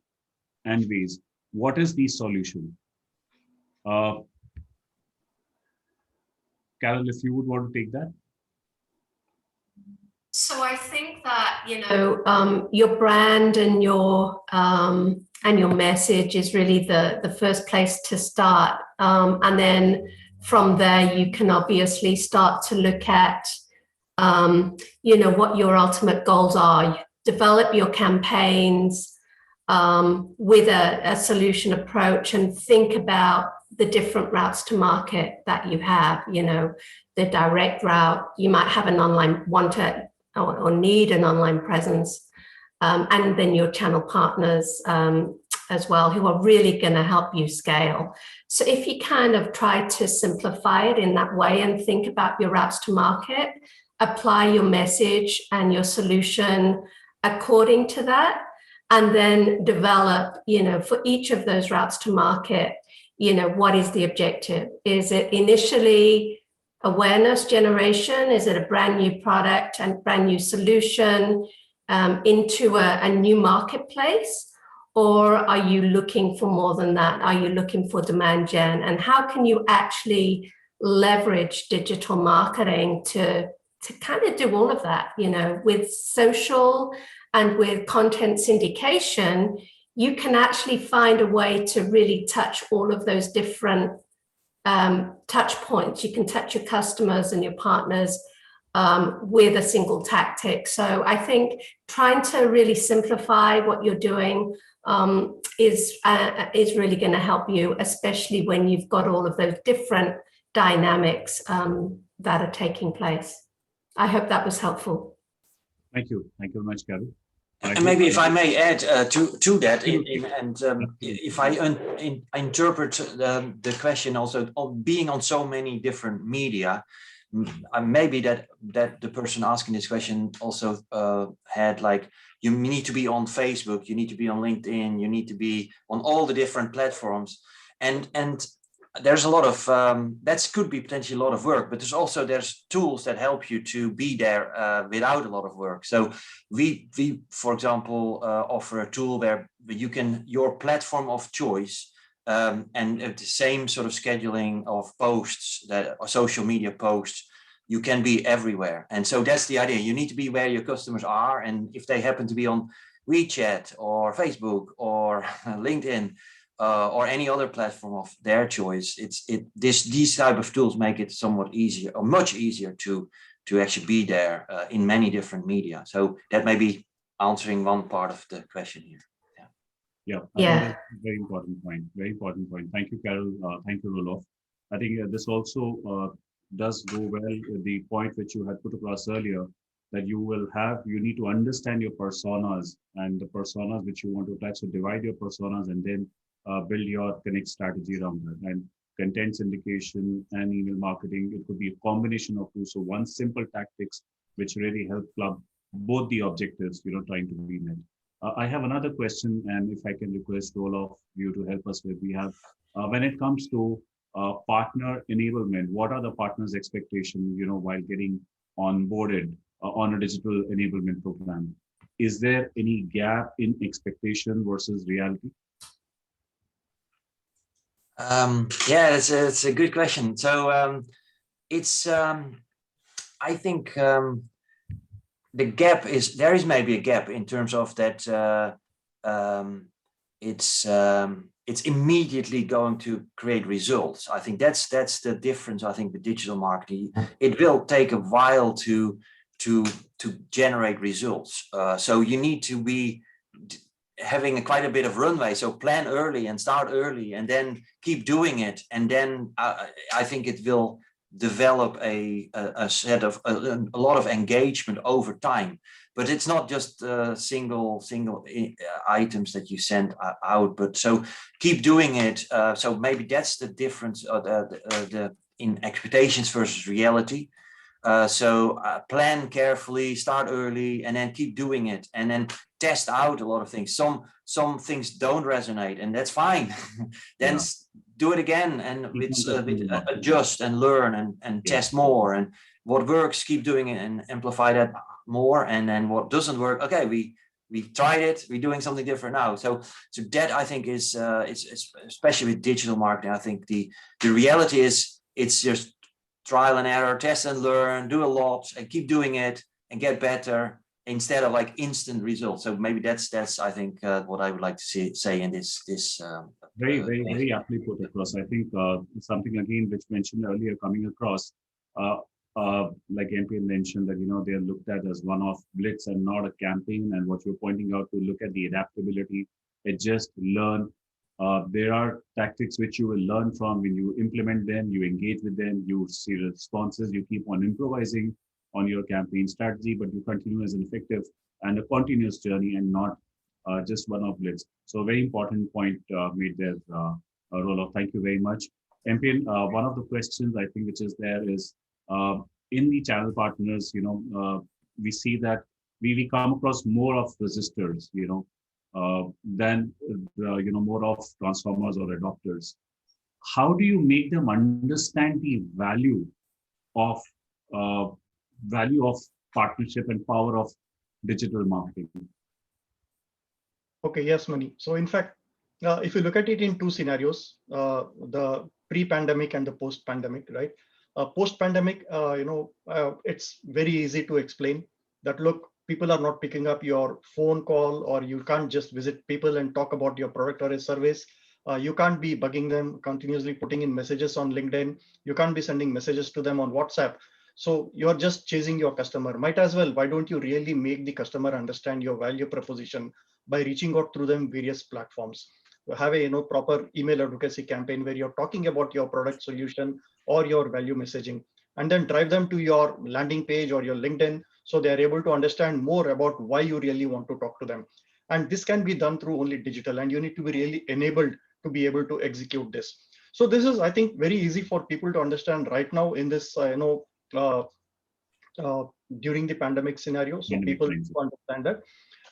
and ways. What is the solution? Carol, if you would want to take that. So I think that, your brand and your message is really the first place to start. And then from there, you can obviously start to look at, what your ultimate goals are. Develop your campaigns with a solution approach and think about the different routes to market that you have. The direct route, you might have an online or need an online presence, and then your channel partners as well, who are really going to help you scale. So if you kind of try to simplify it in that way and think about your routes to market, apply your message and your solution according to that, and then develop, for each of those routes to market, what is the objective? Is it initially awareness generation? Is it a brand new product and brand new solution into a new marketplace? Or are you looking for more than that? Are you looking for demand gen? And how can you actually leverage digital marketing to kind of do all of that? With social and with content syndication, you can actually find a way to really touch all of those different touch points. You can touch your customers and your partners with a single tactic. So I think trying to really simplify what you're doing is really going to help you, especially when you've got all of those different dynamics that are taking place. I hope that was helpful. Thank you. Thank you very much, Carol. And maybe if I may add to that, if I interpret the question also of being on so many different media, maybe that the person asking this question also had like, you need to be on Facebook, you need to be on LinkedIn, you need to be on all the different platforms, and there's a lot of that could be potentially a lot of work, but there's tools that help you to be there without a lot of work. So we for example offer a tool where your platform of choice and the same sort of scheduling of posts, that social media posts, you can be everywhere. And so that's the idea. You need to be where your customers are, and if they happen to be on WeChat or Facebook or LinkedIn, or any other platform of their choice, these type of tools make it somewhat easier, or much easier to actually be there in many different media. So that may be answering one part of the question here. Yeah. I think that's a very important point. Very important point. Thank you, Carol. Thank you, Roloff. I think this also does go well with the point which you had put across earlier, that you need to understand your personas and the personas which you want to touch. So divide your personas and then build your connect strategy around that. And content syndication and email marketing, it could be a combination of two. So one simple tactics which really help club both the objectives trying to be met. I have another question, and if I can request all of you to help us with, we have when it comes to partner enablement, what are the partners' expectations while getting onboarded on a digital enablement program? is there any gap in expectation versus reality? Yeah, it's a good question. So it's I think the gap is, there is maybe a gap in terms of that it's immediately going to create results. I think that's the difference. I think with digital marketing, it will take a while to generate results. So you need to be having quite a bit of runway. So plan early and start early, and then keep doing it. And then I think it will develop a set of a lot of engagement over time. But it's not just single items that you send out. But so keep doing it. So maybe that's the difference in expectations versus reality. So plan carefully, start early, and then keep doing it, and then test out a lot of things. Some things don't resonate, and that's fine. Then do it again, and adjust and learn and test more. And what works, keep doing it and amplify that more. And then what doesn't work, okay, we tried it, we're doing something different now. So that I think is especially with digital marketing. I think the reality is it's just trial and error, test and learn, do a lot, and keep doing it and get better, instead of like instant results. So maybe that's I think what I would like to say in this very aptly put across. I think something again which mentioned earlier coming across, like MP mentioned, that they are looked at as one-off blitz and not a campaign. And what you're pointing out, to look at the adaptability, adjust, learn. There are tactics which you will learn from. When you implement them, you engage with them, you see responses, you keep on improvising on your campaign strategy, but you continue as an effective and a continuous journey, and not just one-off blitz. So very important point made there, Roloff. Thank you very much. MP, one of the questions I think which is there is, in the channel partners, we see that we come across more of resistors, than more of transformers or adopters. How do you make them understand the value of partnership and power of digital marketing? Okay, yes, Mani. So in fact, if you look at it in two scenarios, the pre-pandemic and the post-pandemic, right? Post-pandemic, it's very easy to explain that, look, people are not picking up your phone call, or you can't just visit people and talk about your product or a service. You can't be bugging them, continuously putting in messages on LinkedIn. You can't be sending messages to them on WhatsApp. So you're just chasing your customer. Might as well, why don't you really make the customer understand your value proposition by reaching out through them various platforms? Have a proper email advocacy campaign where you're talking about your product solution or your value messaging, and then drive them to your landing page or your LinkedIn, so they are able to understand more about why you really want to talk to them. And this can be done through only digital, and you need to be really enabled to be able to execute this. So this is, I think, very easy for people to understand right now in this during the pandemic scenario. So people understand that.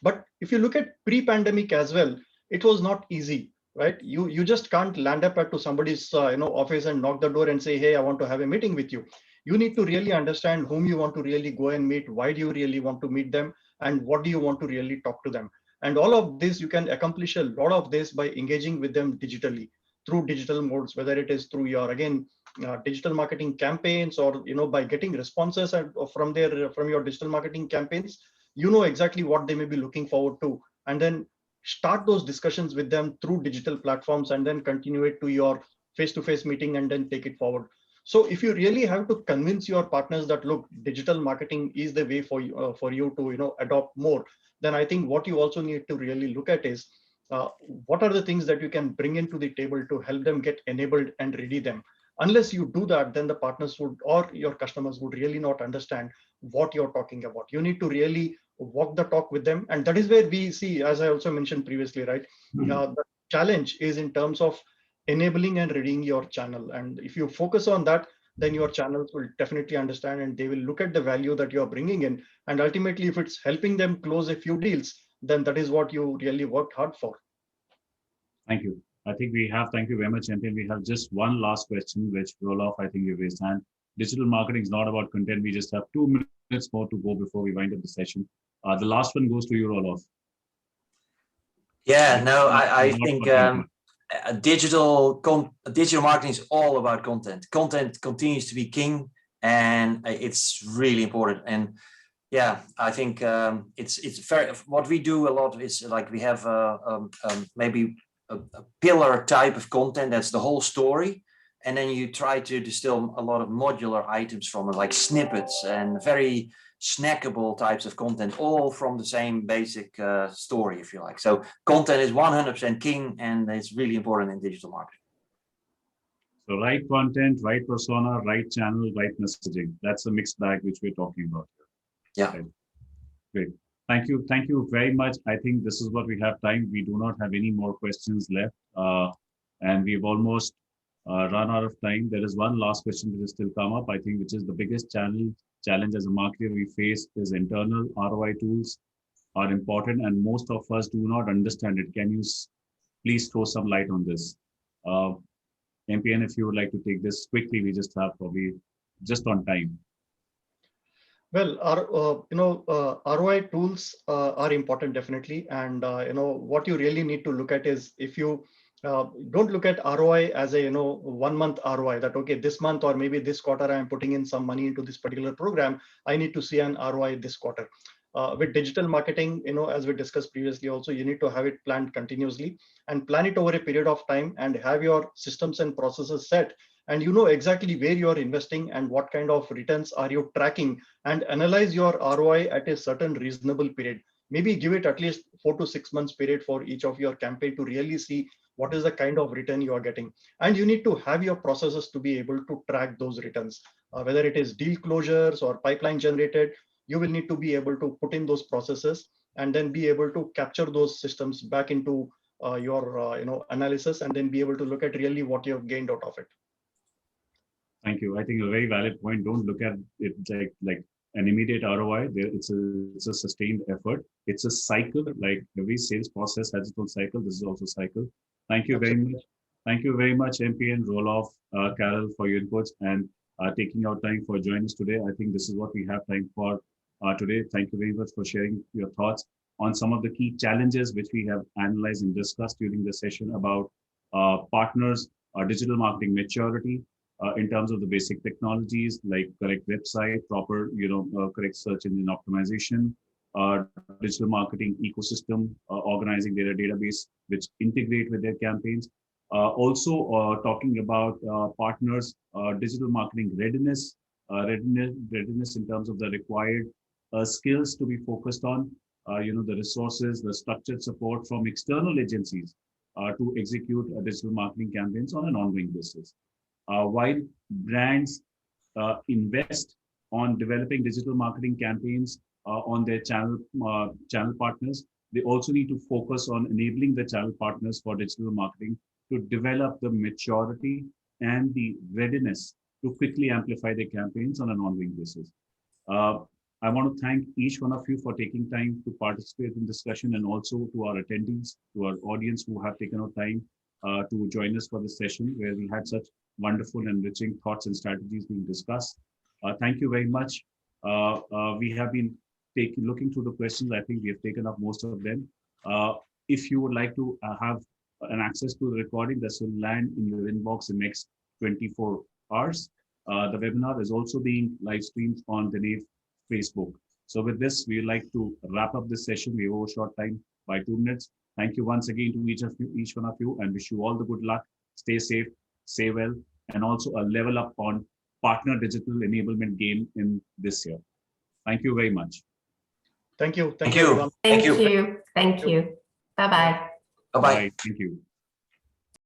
But if you look at pre-pandemic as well, it was not easy, right? You just can't land up to somebody's office and knock the door and say, hey, I want to have a meeting with you. You need to really understand whom you want to really go and meet, why do you really want to meet them, and what do you want to really talk to them. And all of this, you can accomplish a lot of this by engaging with them digitally through digital modes, whether it is through your, again, digital marketing campaigns, or by getting responses from your digital marketing campaigns. You know exactly what they may be looking forward to, and then start those discussions with them through digital platforms, and then continue it to your face-to-face meeting, and then take it forward. So if you really have to convince your partners that, look, digital marketing is the way for you to adopt more, then I think what you also need to really look at is what are the things that you can bring into the table to help them get enabled and ready them. Unless you do that, then the partners would, or your customers would, really not understand what you're talking about. You need to really walk the talk with them. And that is where we see, as I also mentioned previously, right? The challenge is in terms of enabling and readying your channel. And if you focus on that, then your channels will definitely understand, and they will look at the value that you're bringing in. And ultimately, if it's helping them close a few deals, then that is what you really worked hard for. Thank you. I think thank you very much, MP. We have just one last question, which Roloff, I think you raised hand. Digital marketing is not about content. We just have 2 minutes more to go before we wind up the session. The last one goes to you, Roloff. Yeah, no, I think digital marketing is all about content. Content continues to be king, and it's really important. And yeah, I think it's very, what we do a lot is like we have maybe a pillar type of content that's the whole story, and then you try to distill a lot of modular items from it, like snippets and very snackable types of content, all from the same basic story, if you like. So content is 100% king, and it's really important in digital marketing. So right content, right persona, right channel, right messaging. That's a mixed bag which we're talking about here. Yeah. Right. Great. Thank you. Thank you very much. I think this is what we have time. We do not have any more questions left. And we've almost run out of time. There is one last question that has still come up, I think, which is the biggest challenge as a marketer we face is internal ROI tools are important, and most of us do not understand it. Can you please throw some light on this? MPN, if you would like to take this quickly, we just have probably just on time. Well, our ROI tools are important, definitely. And what you really need to look at is, if you don't look at ROI as a 1 month ROI, that okay, this month or maybe this quarter I'm putting in some money into this particular program, I need to see an ROI this quarter. With digital marketing, as we discussed previously also, you need to have it planned continuously and plan it over a period of time, and have your systems and processes set, and you know exactly where you are investing and what kind of returns are you tracking, and analyze your ROI at a certain reasonable period. Maybe give it at least 4 to 6 months period for each of your campaign to really see what is the kind of return you are getting. And you need to have your processes to be able to track those returns, whether it is deal closures or pipeline generated. You will need to be able to put in those processes and then be able to capture those systems back into your analysis, and then be able to look at really what you have gained out of it. Thank you. I think a very valid point. Don't look at it like an immediate ROI. It's a sustained effort. It's a cycle. Like every sales process has its own cycle. This is also a cycle. Thank you very much. Thank you very much, MPN, Roloff, Carol, for your inputs and taking out time for joining us today. I think this is what we have time for today. Thank you very much for sharing your thoughts on some of the key challenges which we have analyzed and discussed during the session about partners, digital marketing maturity, in terms of the basic technologies like correct website, proper, correct search engine optimization, digital marketing ecosystem, organizing their database, which integrate with their campaigns. Also talking about partners, digital marketing readiness, readiness in terms of the required skills to be focused on, the resources, the structured support from external agencies to execute digital marketing campaigns on an ongoing basis. While brands invest on developing digital marketing campaigns on their channel partners, they also need to focus on enabling the channel partners for digital marketing to develop the maturity and the readiness to quickly amplify their campaigns on an ongoing basis. I want to thank each one of you for taking time to participate in discussion, and also to our attendees, to our audience who have taken out time to join us for this session where we had such wonderful and enriching thoughts and strategies being discussed. Thank you very much. We have been looking through the questions. I think we have taken up most of them. If you would like to have an access to the recording, this will land in your inbox in the next 24 hours. The webinar is also being live streamed on Denave Facebook. So with this, we would like to wrap up this session. We overshot time by 2 minutes. Thank you once again to each one of you, and wish you all the good luck. Stay safe, stay well, and also a level up on partner digital enablement game in this year. Thank you very much. Thank you. Thank you. Thank you. Thank you. Bye-bye. Bye-bye. Thank you.